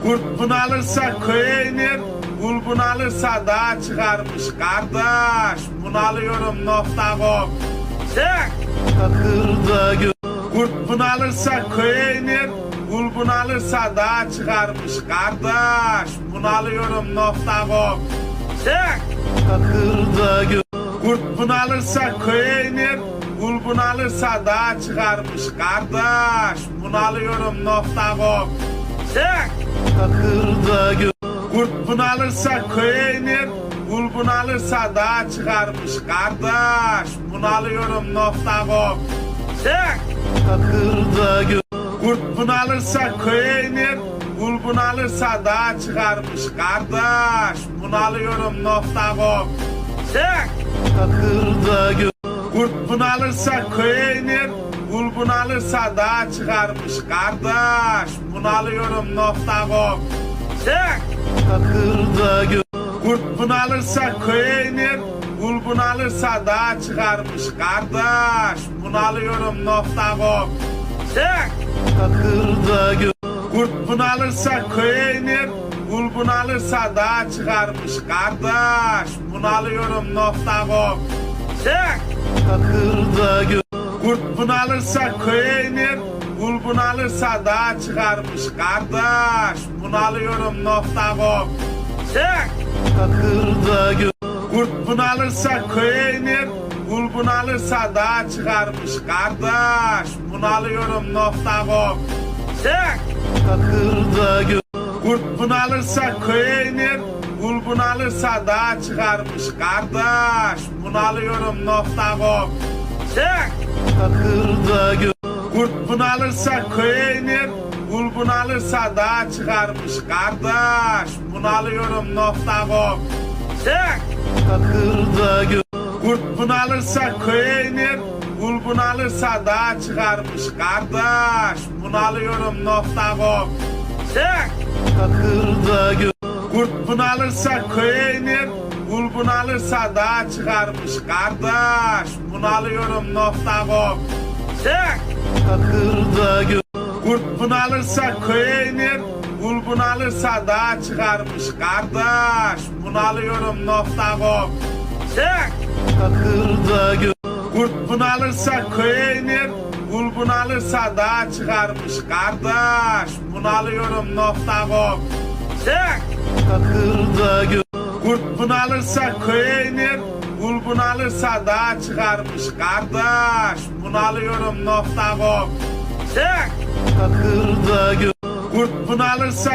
Kurt bunalırsa köye iner, kul bunalırsa dağa çıkarmış kardeş. Bunalıyorum.com. Çek! Kurt bunalırsa köye iner, kul bunalırsa dağa çıkarmış kardeş. Bunalıyorum.com. Çek! Kurt bunalırsa köye iner, kul bunalırsa dağa çıkarmış kardeş. Bunalıyorum.com. Çek! Kurt bunalırsa köye iner, kul bunalırsa dağa çıkarmış kardeş. Bunalıyorum.com. Çek! Kurt bunalırsa köye iner, kul bunalırsa dağa çıkarmış kardeş. Bunalıyorum.com. Çek! Kurt bunalırsa köye iner, kul bunalırsa dağa çıkarmış kardeş. Bunalıyorum.com. Çek! Kurt bunalırsa köye iner, kul bunalırsa dağa çıkarmış kardeş. Bunalıyorum.com. Çek! Kurt bunalırsa köye iner, kul bunalırsa dağa çıkarmış kardeş. Bunalıyorum.com. Çek! Kurt bunalırsa köye iner, kul bunalırsa dağa çıkarmış kardeş. Bunalıyorum.com. Çek! Kurt bunalırsa köye iner, kul bunalırsa dağa çıkarmış kardeş. Bunalıyorum.com. Çek! Kurt bunalırsa köye iner, kul bunalırsa dağa çıkarmış kardeş. Bunalıyorum.com. Çek! Kurt bunalırsa köye iner, kul bunalırsa dağa çıkarmış kardeş. Bunalıyorum.com. Çek! Kurt bunalırsa köye iner, kul bunalırsa dağa çıkarmış kardeş. Bunalıyorum.com. Çek! Kurt bunalırsa köye iner, kul bunalırsa dağa çıkarmış kardeş. Bunalıyorum.com. Çek! Kurt bunalırsa köye iner, kul bunalırsa dağa çıkarmış kardeş. Bunalıyorum.com. Çek! Kurt bunalırsa köye iner, kul bunalırsa dağa çıkarmış kardeş. Bunalıyorum.com. Çek! Kurt bunalırsa köye iner, kul bunalırsa dağa çıkarmış kardeş. Bunalıyorum.com. Çek! Kurt bunalırsa